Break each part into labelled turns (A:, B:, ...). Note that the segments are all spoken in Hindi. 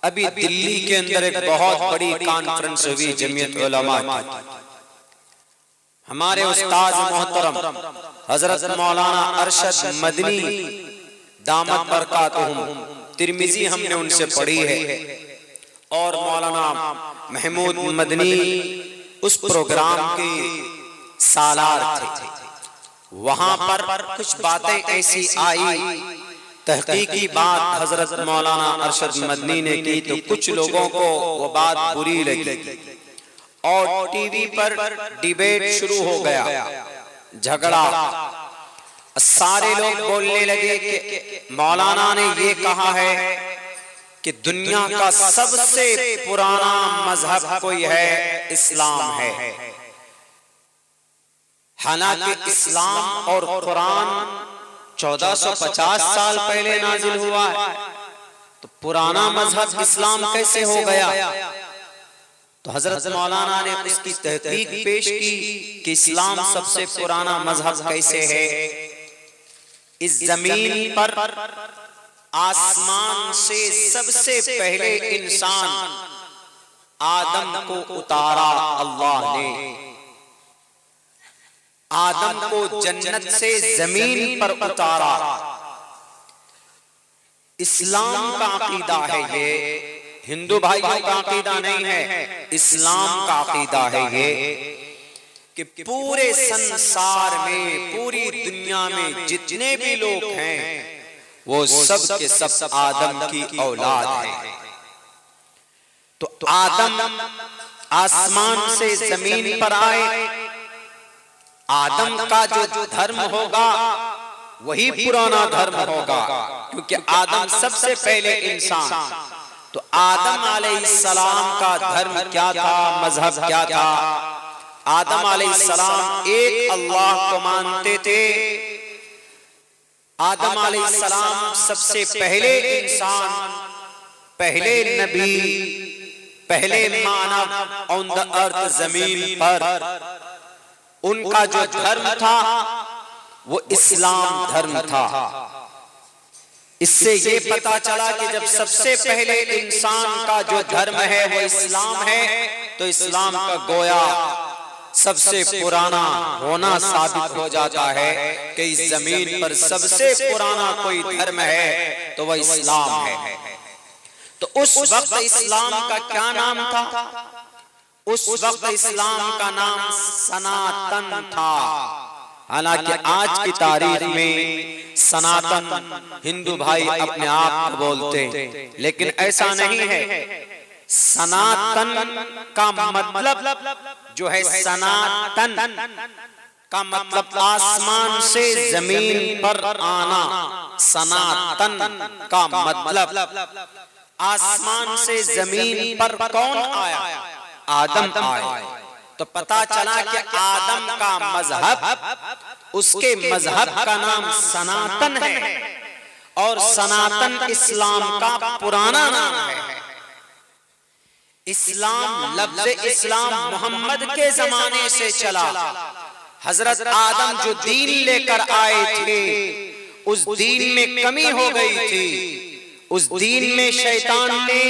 A: अभी दिल्ली के अंदर एक बहुत बड़ी कॉन्फ्रेंस हुई जमीयत उलमा की। हमारे उस्ताद मोहतरम हजरत मौलाना अरशद मदनी दामत बरकातुहुम तिरमिजी हमने उनसे पढ़ी है और मौलाना महमूद मदनी उस प्रोग्राम के सालार थे। वहां पर कुछ बातें ऐसी आई, तहकीकी बात हजरत मौलाना अरशद मदनी ने की तो कुछ लोगों को वो बात बुरी लगी और टीवी पर डिबेट शुरू हो गया, झगड़ा। सारे लोग बोलने लगे कि मौलाना ने ये कहा है कि दुनिया का सबसे पुराना मजहब कोई है, इस्लाम है। हालांकि इस्लाम और कुरान 1450 साल पहले नाजिल हुआ है, तो पुराना मजहब इस्लाम कैसे हो गया? तो हजरत मौलाना ने उसकी तहकीक पेश की कि इस्लाम सबसे पुराना मजहब कैसे है। इस जमीन पर आसमान से सबसे पहले इंसान आदम को उतारा अल्लाह ने। आदम को जन्नत से जमीन पर उतारा। इस्लाम का अकीदा है ये, हिंदू भाइयों का अकीदा नहीं है, इस्लाम का अकीदा है ये कि पूरे संसार में, पूरी दुनिया में जितने भी लोग हैं वो सब के सब आदम की औलाद हैं। तो आदम आसमान से जमीन पर आए, आदम का जो धर्म होगा वही पुराना धर्म होगा, क्योंकि आदम सबसे पहले इंसान। तो आदम अलैहिस्सलाम का धर्म क्या था, मजहब क्या था? आदम अलैहिस्सलाम एक अल्लाह को मानते थे। आदम अलैहिस्सलाम सबसे पहले इंसान, पहले नबी, पहले मानव ऑन द अर्थ, जमीन पर। उनका जो धर्म था वो इस्लाम धर्म था। इससे ये पता चला कि जब सबसे पहले इंसान का जो धर्म है वो इस्लाम है, तो इस्लाम का गोया सबसे पुराना होना साबित हो जाता है कि इस जमीन पर सबसे पुराना कोई धर्म है तो वह इस्लाम है। तो उस वक्त इस्लाम का क्या नाम था? उस वक्त इस्लाम का नाम सनातन था। हालांकि आज की तारीख में सनातन हिंदू भाई अपने आप को बोलते, लेकिन ऐसा नहीं है। सनातन का मतलब जो है, सनातन का मतलब आसमान से जमीन पर आना। सनातन का मतलब आसमान से जमीन पर कौन आया? आदम आए। तो पता चला कि आदम का मजहब, उसके मजहब का नाम सनातन है और सनातन इस्लाम का पुराना नाम है। इस्लाम, लफ्ज़ इस्लाम मोहम्मद के जमाने से चला। हजरत आदम जो दीन लेकर आए थे, उस दीन में कमी हो गई थी। उस दीन में शैतान ने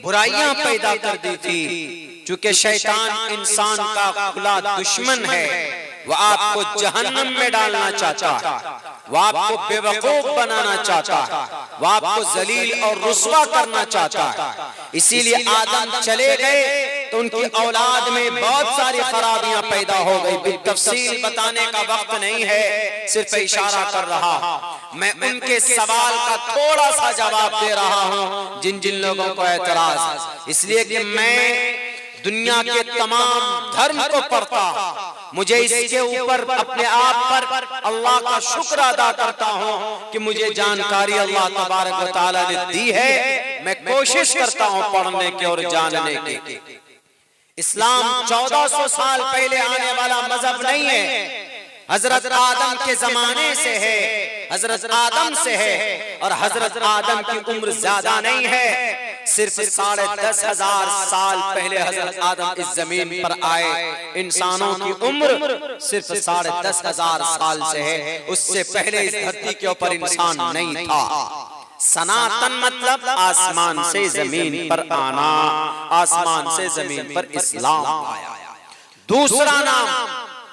A: बुराइयां पैदा कर दी थी। चूंकि शैतान इंसान का खुला दुश्मन है, वह आपको जहन्नम में डालना चाहता है, वह आपको बेवकूफ बनाना चाहता है, वह आपको जलील और रुस्वा करना चाहता है। इसीलिए आदम चले गए तो उनकी औलाद में बहुत सारी खराबियां पैदा हो गई। तफसील बताने का वक्त नहीं है, सिर्फ इशारा कर रहा। मैं उनके सवाल का थोड़ा सा जवाब दे रहा हूं जिन जिन लोगों को एतराज है। इसलिए कि मैं दुनिया के तमाम धर्म को पढ़ता, मुझे इसके ऊपर अपने आप पर अल्लाह का शुक्र अदा करता हूँ कि मुझे जानकारी अल्लाह तबारक व तआला ने दी है। मैं कोशिश करता हूँ पढ़ने की और जानने की। इस्लाम 1400 साल पहले आने वाला मजहब नहीं है, हजरत आदम के जमाने से है, हजरत आदम से है। और हजरत आदम की उम्र ज्यादा नहीं है, सिर्फ 10,500 साल पहले हजरत आदम इस जमीन पर आए। इंसानों की उम्र सिर्फ 10,500 साल से है, उससे पहले इस धरती के ऊपर इंसान नहीं था। सनातन मतलब आसमान से जमीन पर आना, आसमान से जमीन पर इस्लाम आया। दूसरा नाम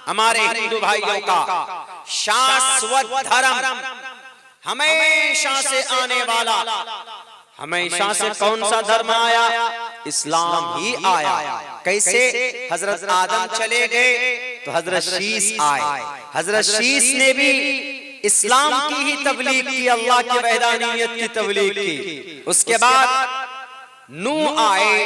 A: हमारे हिंदू भाइयों का शाश्वत धर्म, हमेशा से आने वाला। हमेशा से कौन सा धर्म आया? इस्लाम ही आया। कैसे? हजरत आदम चले गए तो हजरत शीस आए। हजरत शीस ने भी इस्लाम की ही तबलीग की, अल्लाह की वहदानियत की तबलीग की। उसके बाद नूह आए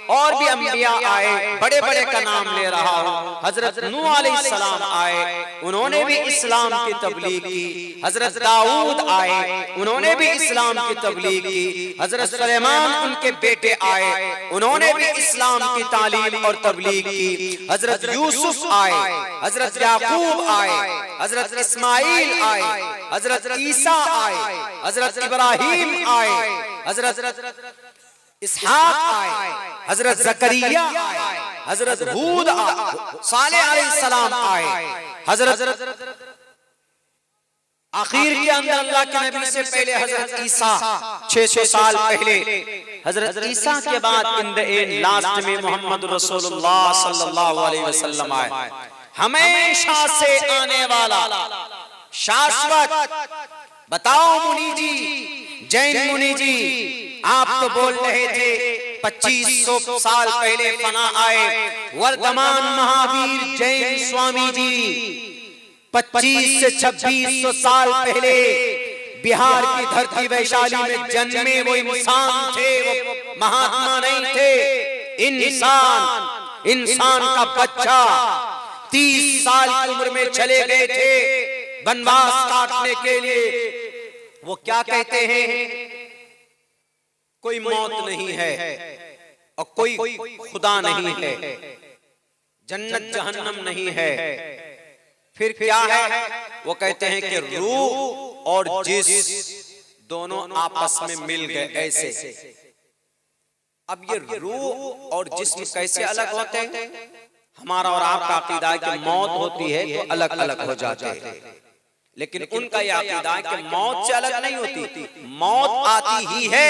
A: और भी अंबिया आए, बड़े बड़े का नाम ले रहा हूँ। हजरत नूह अलैहिस्सलाम आए, उन्होंने भी इस्लाम की तबलीग की। हजरत दाऊद आए, उन्होंने भी इस्लाम की तबलीग की। हजरत सुलेमान उनके बेटे आए, उन्होंने भी इस्लाम की तालीम और तबलीग की। हजरत यूसुफ आए, हजरत याकूब आए, हजरत इस्माइल आए, हजरत ईसा आए, हजरत इब्राहिम आए, हजरत इसहाक आए, हजरत जकरिया आए, हजरत हूद सालेह अलैहिस्सलाम आए। हजरत आखिर के अंदर अल्लाह के नबी से पहले हजरत ईसा 600 साल पहले, हजरत ईसा के बाद इन द एंड लास्ट में मोहम्मद रसूलुल्लाह सल्लल्लाहु अलैहि वसल्लम आए। हमेशा से आने वाला शाश्वत। बताओ मुनि जी, जैन मुनि जी, आप तो बोल रहे थे 2500 साल पहले फना आए। वर्तमान महावीर जैन स्वामी जी 25 से 2600 साल पहले बिहार की धरती वैशाली में जन्मे। वो इंसान थे, वो महात्मा नहीं थे। इंसान का बच्चा 30 साल की उम्र में चले गए थे वनवास काटने के लिए। वो क्या कहते हैं? कोई मौत नहीं है और कोई खुदा नहीं है, जन्नत जहन्नम नहीं है, फिर क्या है? वो कहते हैं कि रूह और जिस्म दोनों आपस में मिल गए ऐसे। अब ये रूह और जिस्म कैसे अलग होते हैं? हमारा और आपका अकीदा है कि मौत होती है तो अलग अलग हो जाते हैं, लेकिन उनका यह अकीदा है कि मौत से अलग नहीं होती, मौत आती ही है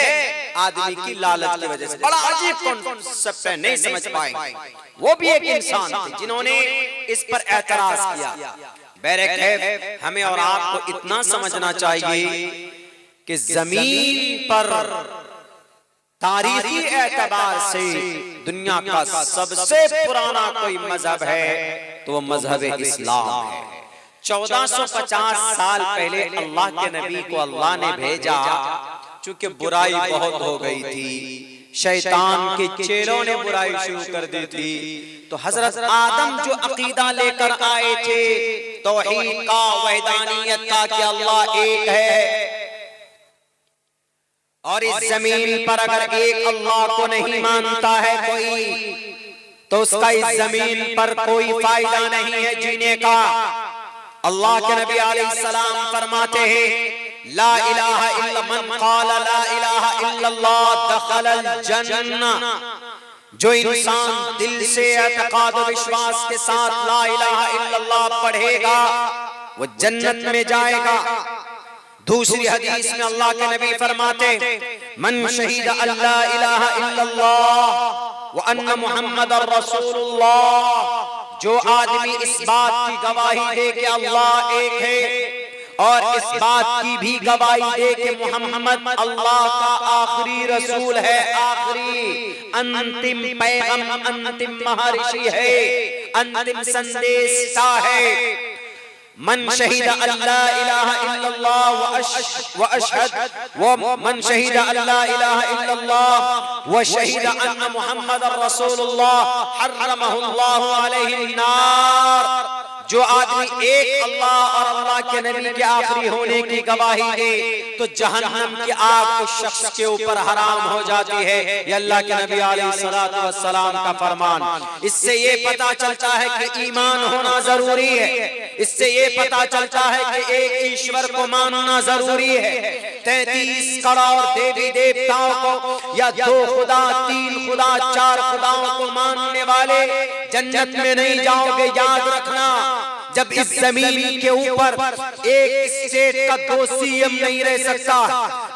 A: आदमी की लालच की वजह से। बड़ा अजीब कॉन्सेप्ट है, नहीं समझ पाएंगे। वो भी एक इंसान थे जिन्होंने इस पर एतराज किया। बहरकैफ हमें और आपको इतना समझना चाहिए कि जमीन पर तारीखी एतबार से दुनिया का सबसे पुराना कोई मजहब है तो वो मजहब इस्लाम है। 1450 साल पहले अल्लाह के नबी को अल्लाह ने भेजा। चूंकि बुराई बहुत हो गई थी, शैतान के चेलों ने बुराई शुरू कर दी थी, तो हजरत आदम जो अकीदा लेकर आए थे तौहीद का, वहदानियत का कि अल्लाह एक है, और इस जमीन पर अगर एक अल्लाह को नहीं मानता है कोई तो उसका इस जमीन पर कोई फायदा नहीं है जीने का। अल्लाह के नबी अलैहिस्सलाम फरमाते हैं ला इलाहा इल्ला मन क़ाल ला इलाहा इल्लल्लाह दखलल जन्नह। जो इंसान दिल से एतकाद और विश्वास के साथ ला इलाहा इल्लल्लाह पढ़ेगा वो जन्नत में जाएगा। दूसरी हदीस में अल्लाह के नबी फरमाते मन शहीद अल्ला इलाहा इल्लल्लाह व अन्न मुहम्मदर रसूलुल्लाह। जो आदमी इस बात की गवाही दे कि अल्लाह एक है और इस बात की भी गवाही दे कि मुहम्मद अल्लाह का आखिरी रसूल है, आखिरी अंतिम पैगंबर, अंतिम महर्षि है, अंतिम संदेशता है। मन शहीद अल्ला इलाहा इल्लल्लाह व अशहद व मन शहीद अल्ला इलाहा इल्लल्लाह व शहीद अन्न मुहम्मदर रसूलुल्लाह हर्रमहुल्लाहु अलैहि नार। जो आदमी एक अल्लाह और अल्लाह के नबी के आखिरी होने की गवाही दे तो जहन्नम की आग उस शख्स के ऊपर हराम हो जाती है। ये अल्लाह के नबी अलैहिस्सलातु वस्सलाम का फरमान। इससे ये पता चलता है कि ईमान होना जरूरी है। इससे ये पता चलता है कि एक ईश्वर को मानना जरूरी है। 33 करोड़ देवी देवताओं को या 2 खुदा, 3 खुदा, 4 खुदाओं को मानने वाले जन्नत में नहीं जाओगे, याद रखना। जब इस जमीन के ऊपर एक स्टेट का 2 सीएम नहीं रह सकता,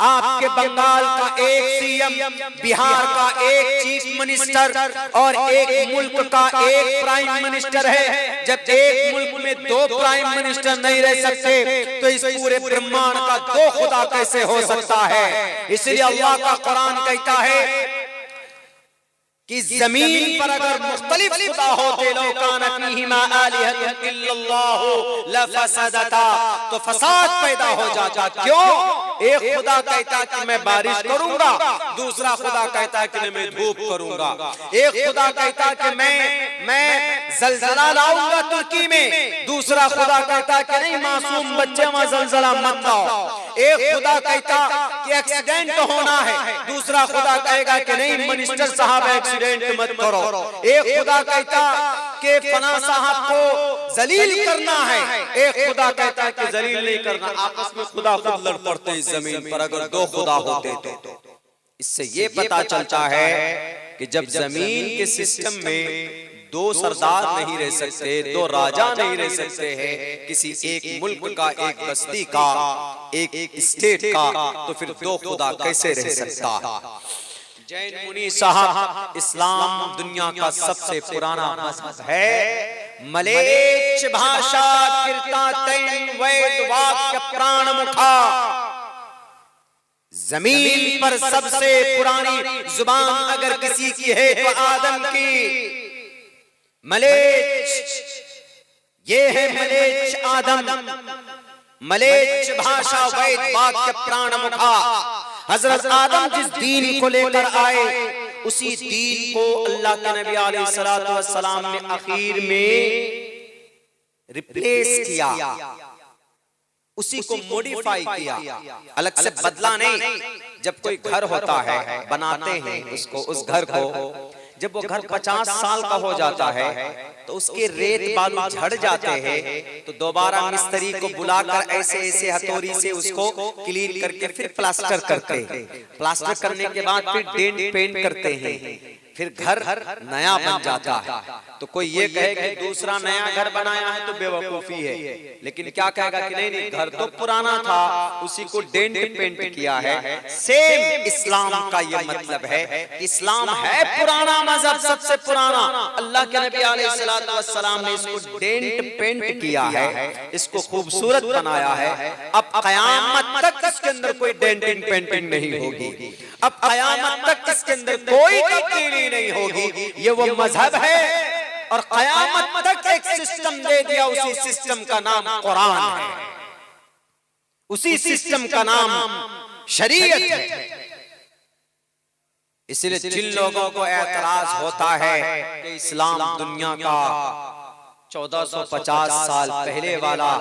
A: आपके बंगाल का एक सीएम, बिहार का एक चीफ मिनिस्टर और एक मुल्क का एक प्राइम मिनिस्टर है, जब एक मुल्क में 2 प्राइम मिनिस्टर नहीं रह सकते तो इस पूरे ब्रह्मांड का 2 खुदा कैसे हो सकता है। इसलिए अल्लाह का कुरान कहता है कि जमीन पर अगर मुख्तलिफ खुदा होते लो कान फीहिमा आलिहतुन इल्लल्लाहु लफसदता, तो फसाद पैदा हो जाता। क्यों? एक खुदा कहता कि मैं बारिश करूंगा, दूसरा खुदा कहता कि मैं धूप करूंगा। एक खुदा कहता कि मैं जलजला लाऊंगा तुर्की में, दूसरा खुदा कहता कि नहीं मासूम बच्चे वहां जलजला मत लाओ। एक खुदा कहता कि एक्सीडेंट होना है, दूसरा खुदा कहेगा कि नहीं मिनिस्टर साहब एक्सीडेंट मत करो। एक खुदा कहता कि फना साहब को जलील करना है, एक खुदा कहता है कि जलील नहीं करना। आपस में खुदा खुद लड़ पड़ते हैं जमीन पर अगर 2 खुदा होते तो। इससे ये पता चलता है कि जब जमीन के सिस्टम में 2 सरदार नहीं रह सकते, 2 राजा नहीं रह सकते हैं, किसी एक मुल्क का, एक बस्ती का, एक स्टेट का, तो फिर 2 खुदा कैसे रह सकता। जैन मुनि साहब, इस्लाम दुनिया का सबसे पुराना मजहब है। मलेच्छ भाषा कीर्तन वेद वाक्य प्राण मुखा, जमीन पर सबसे पुरानी जुबान अगर किसी की है तो आदम की। मलेच्छ, ये है मलेच्छ आदम, मलेच्छ भाषा वेद वाक्य प्राण मुखा। हजरत आदम जिस दीन को लेकर आए, उसी दीन को अल्लाह के नबी अलैहिस्सलातु वस्सलाम ने आखिर में रिप्लेस किया, उसी को मॉडिफाई किया, अलग से बदला नहीं। जब कोई घर होता है, बनाते हैं उसको, उस घर को, जब वो घर 50 साल का हो जाता है तो उसके रेत बालू झड़ जाते हैं, तो दोबारा मिस्त्री को बुलाकर ऐसे ऐसे हथौड़ी से उसको क्लीन करके फिर प्लास्टर करते हैं। प्लास्टर करने के बाद फिर डेंट पेंट करते हैं, फिर घर नया बन जाता है। तो कोई ये कहे कि दूसरा नया घर बनाया है तो बेवकूफी है, लेकिन क्या कहेगा कि नहीं नहीं, घर तो पुराना था, उसी को डेंट पेंट किया है। सेम इस्लाम का ये मतलब है। इस्लाम है पुराना मजहब, सबसे पुराना। अल्लाह के नबी अलैहिस्सलातु वस्सलाम ने इसको डेंट पेंट किया है, इसको खूबसूरत बनाया है। अब क़यामत तक इसके अंदर कोई डेंटिंग पेंटिंग नहीं होगी, अब क़यामत तक इसके अंदर कोई तब्दीली नहीं होगी। ये वो मजहब है और क़यामत तक एक सिस्टम दे दिया, उसी सिस्टम का नाम कुरान है, उसी सिस्टम का नाम शरीयत है। इसलिए जिन लोगों को एतराज होता है कि इस्लाम दुनिया का 1450 साल पहले वाला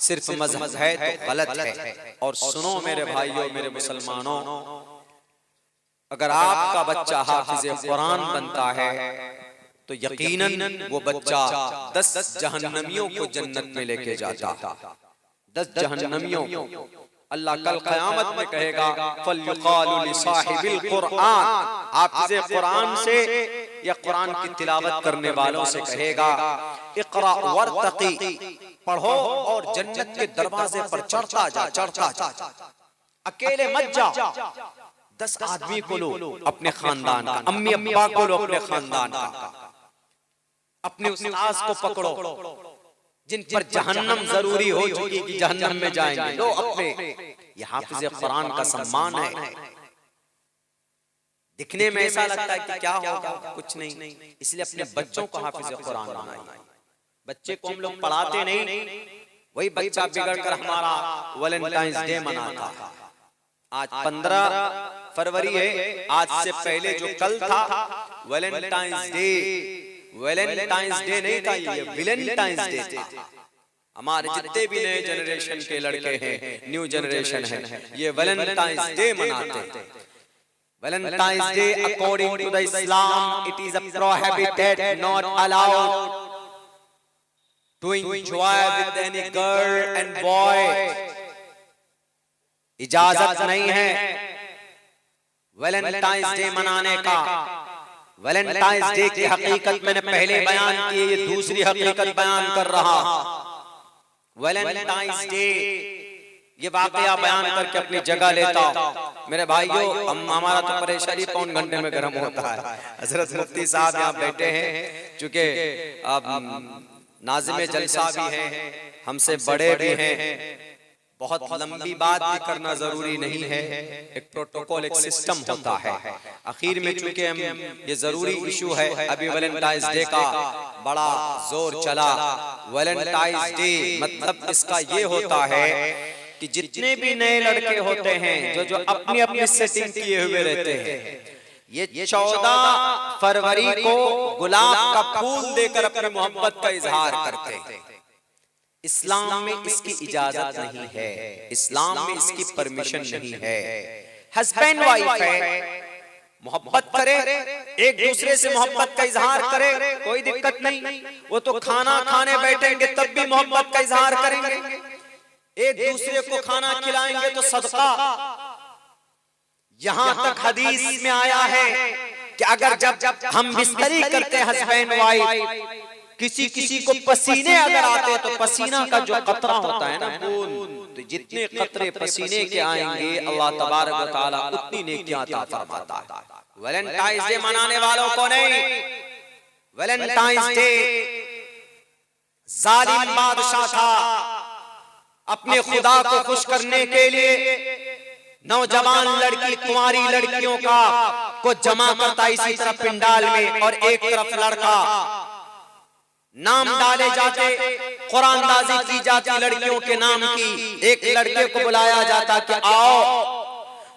A: सिर्फ मजहब है, तो गलत है। और सुनो मेरे भाइयों, मेरे मुसलमानों, अगर आपका बच्चा हाफिज़े कुरान बनता है तो यकीनन वो बच्चा 10 जहन्नमियों को जन्नत में लेके जाता। 10 जहन्नमियों को अल्लाह कल क़यामत में कहेगा फल्युक़ालु लिसाहिबिल कुरान, हाफिज़े कुरान से या कुरान की तिलावत करने वालों से कहेगा इक़रा वर्तक़ी, पढ़ो और जन्नत के दरवाजे पर चढ़ता जा, चढ़ता जा, अकेले मत जा। 10 आदमी को लो अपने खानदान का, अम्मी अब्बा को लो अपने खानदान का, अपने उस्ताद को पकड़ो जिन पर जहन्नम जरूरी हो चुकी कि जहन्नम में जाएंगे, लो अपने। ये हाफिज़े कुरान का सम्मान है। दिखने में ऐसा लगता है कि क्या होगा, कुछ नहीं, इसलिए अपने बच्चों को हाफिज़े कुरान बनाइए। बच्चे को हम लोग पढ़ाते नहीं, वही बच्चा बिगड़ कर हमारा वैलेंटाइंस डे मनाता है। आज 15 फरवरी है, आज से पहले जो कल था वैलेंटाइंस डे, वैलेंटाइंस डे नहीं था, ये वैलेंटाइंस डे था। हमारे जितने भी नए जनरेशन के लड़के हैं, न्यू जनरेशन है, ये वैलेंटाइंस डे मनाते हैं। Valentine's Day according to the Islam it is a prohibited, not allowed to enjoy with any girl and boy. इजाजत नहीं है वैलेंटाइंस डे मनाने का। वैलेंटाइंस डे की हकीकत मैंने पहले बयान की, ये दूसरी हकीकत बयान कर रहा। वैलेंटाइंस डे ये वाकया बयान करके अपनी जगह लेता। मेरे भाइयों, हमारा तो परेशानी पौन घंटे में गर्म होता है। हजरत मुफ्ती साहब यहाँ बैठे हैं, चूंकि नाज़िम जलसा भी हैं, हमसे बड़े भी हैं, बहुत लंबी बात भी करना जरूरी नहीं है, एक प्रोटोकॉल, एक सिस्टम होता है। आखिर में चूंकि हम ये जरूरी इशू है, अभी वैलेंटाइंस डे का बड़ा जोर चला। वैलेंटाइंस डे मतलब इसका ये होता है कि जितने भी नए लड़के होते हैं जो अपनी अपनी सेटिंग किए हुए रहते हैं, ये 14 फरवरी को गुलाब का फूल देकर अपनी मोहब्बत का इजहार करते हैं। इस्लाम में इसकी इजाजत नहीं है, इस्लाम में इसकी परमिशन नहीं है। हस्बैंड वाइफ है, मोहब्बत करे, एक दूसरे से मोहब्बत का इजहार करे, कोई दिक्कत नहीं। वो तो खाना खाने बैठेंगे तब भी मोहब्बत का इजहार करेंगे, एक दूसरे को खाना खिलाएंगे तो सदका। यहां तक हदीस में आया है कि अगर जब हम बिस्तरी करते हैं हस्बैंड वाइफ, किसी को पसीने अगर आते हैं तो पसीना का जो कतरा होता है ना बूंद, तो जितने कतरे पसीने के आएंगे अल्लाह तबारक व तआला उतनी नेकियां अता फरमाता है। वैलेंटाइंस डे मनाने वालों को नहीं, वैलेंटाइंस डे जालिम बादशाह था, अपने खुदा को खुश करने के लिए नौजवान लड़की, कुंवारी लड़कियों को जमा करता इसी तरफ पिंडाल में, और एक तरफ लड़का, नाम डाले जाते, कुरानदाजी की जाती लड़कियों के नाम की। एक लड़के को बुलाया जाता कि आओ,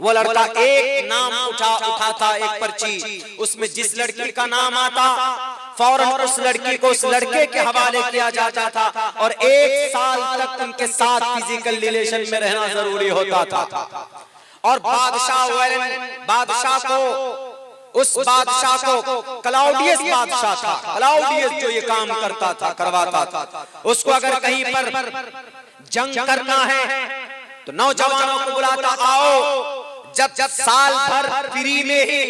A: वो लड़का एक नाम उठाता, एक पर्ची, उसमें जिस लड़की का नाम आता फौरन उस लड़की को उस लड़के के हवाले किया जाता था, और 1 साल तक उनके साथ फिजिकल रिलेशन में रहना जरूरी होता था। और बादशाह को उस बादशाह को क्लाउडियस बादशाह था, क्लाउडियस जो ये काम करता था, करवाता था, उसको अगर कहीं पर जंग करना है तो नौजवानों को बुलाता, आओ। जब साल भर फ्री में ही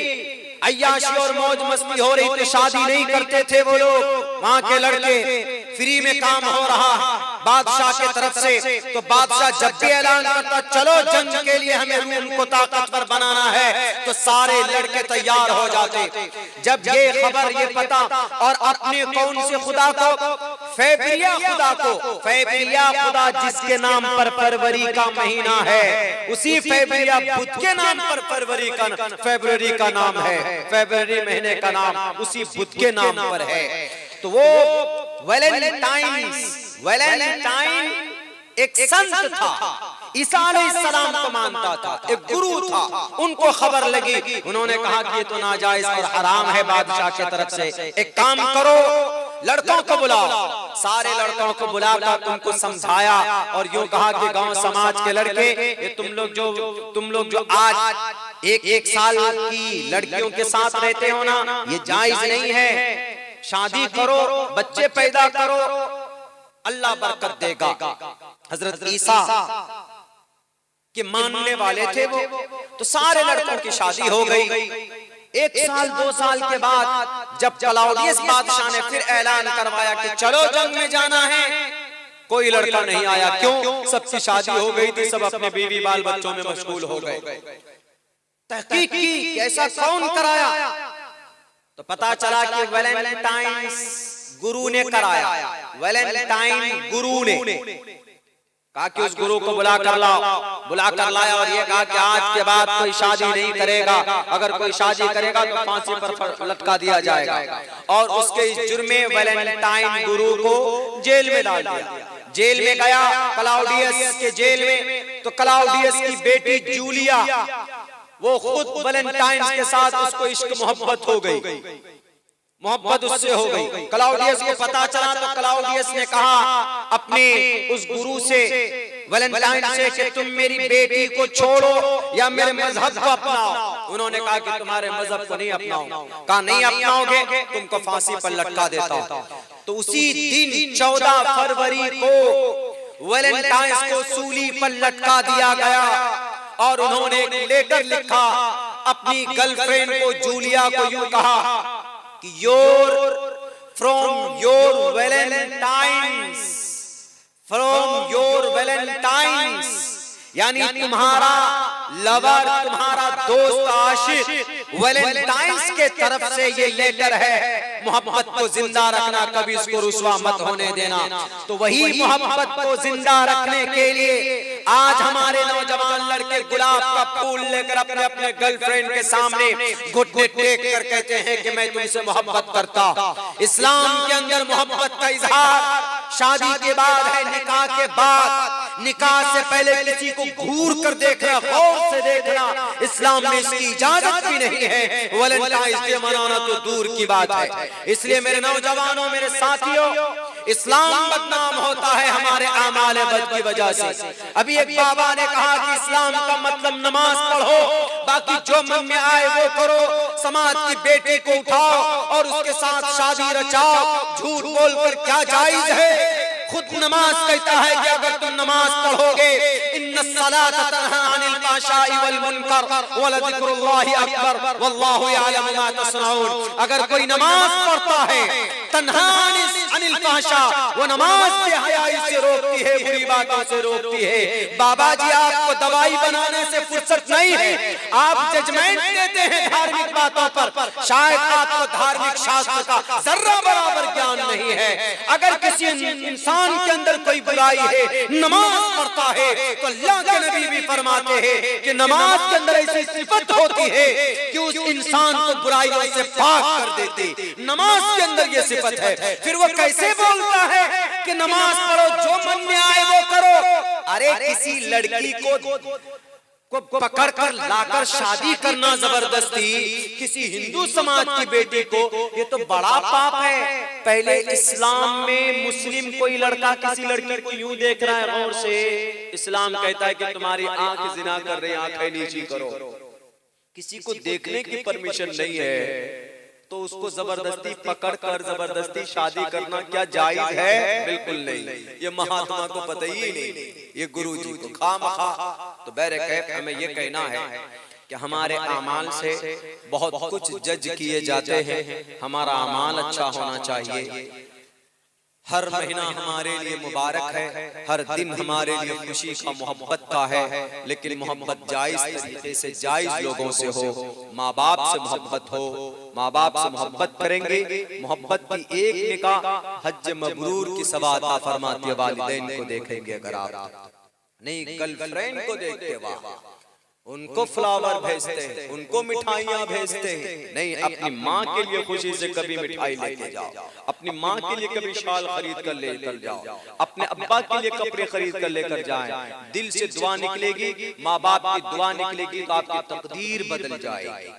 A: अय्याशी और मौज मस्ती हो रही थी, शादी नहीं करते थे वो लोग, वहां के लड़के, फ्री में काम हो रहा बादशाह के तरफ से, तो बादशाह जब भी ऐलान करता चलो जंग के लिए हमें रूम को ताकतवर बनाना है, तो सारे लड़के तैयार हो जाते। जब ये खबर, ये पता, और अपने कौन से खुदा को, फेब्रिया खुदा को, फेब्रिया खुदा जिसके नाम पर फरवरी का महीना है, उसी फेब्रिया बुध के नाम पर फरवरी का नाम है, फरवरी महीने का नाम उसी बुध के नाम पर है। तो वो वैलेंटाइन एक संत था, ईसा अलैहिस्सलाम को मानता था, एक गुरु था। उनको खबर लगी, उन्होंने कहा कि ये तो नाजायज और हराम है बादशाह की तरफ से, एक काम करो, लड़कों को बुलाओ। सारे लड़कों को बुलाकर उनको समझाया और यूं कहा कि गांव समाज के लड़के, ये तुम लोग जो आज एक साल की लड़कियों के साथ रहते हो ना, ये जायज नहीं है। शादी करो, बच्चे पैदा करो, अल्लाह बरकत देगा। हजरत ईसा के मानने वाले थे वो, तो सारे लड़कों की शादी हो गई। 1 साल 2 साल के बाद जब क्लाउडियस बादशाह ने फिर ऐलान करवाया कि चलो जंग में जाना है, कोई लड़का नहीं आया। क्यों? सबकी शादी हो गई थी, सब अपने बीवी बाल बच्चों में मशगूल हो गए। तहकीक की ऐसा कौन कराया, तो पता चला कि वैलेंटाइंस गुरु ने कराया। वैलेंटाइन गुरु ने कहा कि उस गुरु को बुला कर लाया और ये कहा कि आज के बाद कोई शादी नहीं करेगा, अगर कोई शादी करेगा तो फांसी पर लटका दिया जाएगा। और उसके इस जुर्म में वैलेंटाइन गुरु को जेल में डाल दिया। जेल में गया क्लाउडियस के जेल में, तो क्लाउडियस की बेटी जूलिया, वो खुद वैलेंटाइन के साथ उसको इश्क मोहब्बत हो गई, मोहब्बत उससे हो गई। क्लाउडियस को पता चला तो क्लाउडियस ने कहा अपने उस गुरु से, वैलेंटाइन से, कि तुम मेरी बेटी को छोड़ो या मेरे मजहब को अपनाओ। उन्होंने कहा कि तुम्हारे मजहब को नहीं अपनाओ। कहा नहीं अपनाओगे तुमको फांसी पर लटका देता हूं। तो उसी दिन 14 फरवरी को वैलेंटाइन को सूली पर लटका दिया गया और उन्होंने एक लेटर लिखा अपनी गर्लफ्रेंड को, जूलिया को, यूं कहा कि फ्रॉम योर वैलेंटाइंस, यानी तुम्हारा लवर, तुम्हारा दोस्त आशिक वैलेंटाइंस के तरफ से ये लेटर है। मोहब्बत को जिंदा रखना, कभी इसको रुसवा मत होने देना। तो वही मोहब्बत को जिंदा रखने के लिए आज हमारे नौजवान लड़के गुलाब का फूल लेकर अपने अपने गर्लफ्रेंड के सामने घुटने टेक कर कहते हैं कि मैं तुमसे मोहब्बत करता। इस्लाम के अंदर मोहब्बत का इजहार शादी के बाद है, निकाह के बाद। निकाह से पहले किसी को घूर कर देखना, गौर से देखना, इस्लाम में इसकी इजाजत भी नहीं है। वैलेंटाइंस डे मनाना तो दूर की बात है। इसलिए मेरे नौजवानों, मेरे साथियों, इस्लाम बदनाम होता है हमारे आमाल बद की वजह से। अभी एक बाबा ने कहा कि इस्लाम का मतलब नमाज पढ़ो, बाकी जो मन में आए वो करो। समाज की बेटी को उठाओ और उसके साथ शादी रचाओ। झूठ बोलकर क्या जायज है? खुद नमाज कहता है कि अगर तुम नमाज पढ़ोगे, इन्नस्सलात तन्हा अनिल फ़हशाई वल मुनकर वलज़िक्रुल्लाहि अकबर वल्लाहु यअलमु मा तस्नऊन। अगर कोई नमाज पढ़ता है, तन्हा अनिल फ़हशा, वो नमाज बेहयाई से रोकती है, बुरी बातों से रोकती है। बाबा जी, आपको दवाई बनाने से फुर्सत नहीं है, आप जजमेंट देते हैं धार्मिक बातों पर। शायद आपको धार्मिक शास्त्र का जर्रा बराबर ज्ञान नहीं है। अगर किसी इंसान के अंदर कोई बुराई है, नमाज पढ़ता है, तो अल्लाह के नबी भी फरमाते हैं कि नमाज के अंदर ऐसी सिफत होती है कि उस इंसान को बुराइयों से पाक कर देती। नमाज के अंदर ये सिफत है। फिर वो कैसे बोलता है कि नमाज पढ़ो, जो मन में आए वो करो? अरे किसी लड़की को पकड़कर लाकर शादी करना जबरदस्ती किसी हिंदू समाज की बेटी को, ये तो बड़ा पाप है। पहले इस्लाम में मुस्लिम कोई लड़का किसी लड़की को यूं देख रहा है गौर से, इस्लाम कहता है कि तुम्हारी आंख जिना कर रही, आंखें नीची करो। किसी को देखने की परमिशन नहीं है, तो उसको जबरदस्ती पकड़कर जबरदस्ती शादी करना क्या जायज है? बिल्कुल नहीं। ये महात्मा को पता ही नहीं, ये गुरु जी को खामखा। तो बहरकैफ हमें ये कहना है कि हमारे अमाल से बहुत कुछ जज किए जाते हैं। हमारा अमाल अच्छा होना चाहिए। हर महीना हमारे लिए मुबारक है, हर दिन हमारे लिए खुशी का, मोहब्बत का है, लेकिन मोहब्बत जायज तरीके से, जायज लोगों से हो। माँ बाप से मोहब्बत हो, माँ बाप से मोहब्बत करेंगे, मोहब्बत की एक निकाह हज मबरूर की सवादा फरमाती है। वालिदैन को देखेंगे अगर आप, नहीं गर्लफ्रेंड को देखते, वाह, उनको फ्लावर भेजते हैं, उनको मिठाइयाँ भेजते हैं। नहीं, अपनी माँ के लिए खुशी से कभी मिठाई लेके जाओ, अपनी माँ के लिए कभी शाल खरीद कर लेकर जाओ, अपने अब्बा के लिए कपड़े खरीद कर लेकर जाएं। दिल से दुआ निकलेगी, माँ बाप की दुआ निकलेगी तो आपकी तकदीर बदल जाएगी।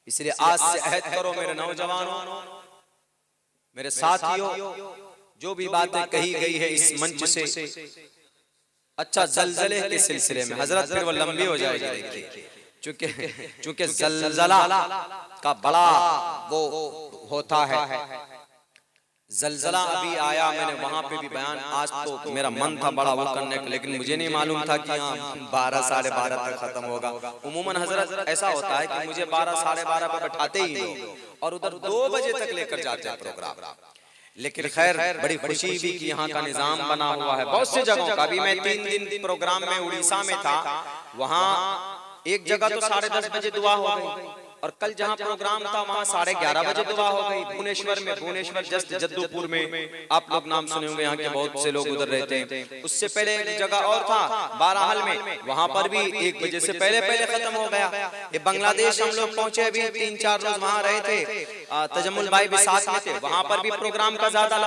A: इसलिए आज से अहद करो मेरे नौजवानों, मेरे साथियों, जो भी बातें कही गई है इस मंच से, अच्छा ज़लज़ले के सिलसिले में हजरत फिर वो लंबी हो जाएगी, देखिए, चूंकि ज़लज़ला का बड़ा वो होता है। ज़लज़ला अभी आया, मैंने वहां पे भी बयान, आज तो मेरा मन था बड़ा वो करने का, लेकिन मुझे नहीं मालूम था कि यहाँ 12 साढ़े 12 तक खत्म होगा। उमूमन हजरत ऐसा होता है कि मुझे 12 साढ़े 12 पे बैठाते ही नहीं और उधर 2 बजे तक लेकर जाते हैं प्रोग्राम। लेकिन खैर बड़ी खुशी भी कि यहाँ का निजाम बना हुआ है बहुत सी जगहों का। भी मैं 3 दिन प्रोग्राम में उड़ीसा में था, वहाँ एक जगह तो 10:30 बजे दुआ हो गई, और कल जहाँ प्रोग्राम था वहाँ 11:30 बजे दुआ हो गई। भुवनेश्वर में, भुवनेश्वर जस्ट जद्दूपुर में, आप लोग नाम सुने होंगे, यहाँ के बहुत से लोग उधर रहते हैं। उससे पहले एक जगह और था बाराहल में, वहाँ पर भी 1 बजे से पहले खत्म हो गया। ये बांग्लादेश हम लोग पहुंचे, अभी 3-4 रोज वहाँ रहे थे, तजम्मुल भाई भी साथ में थे, वहाँ पर भी प्रोग्राम का ज्यादा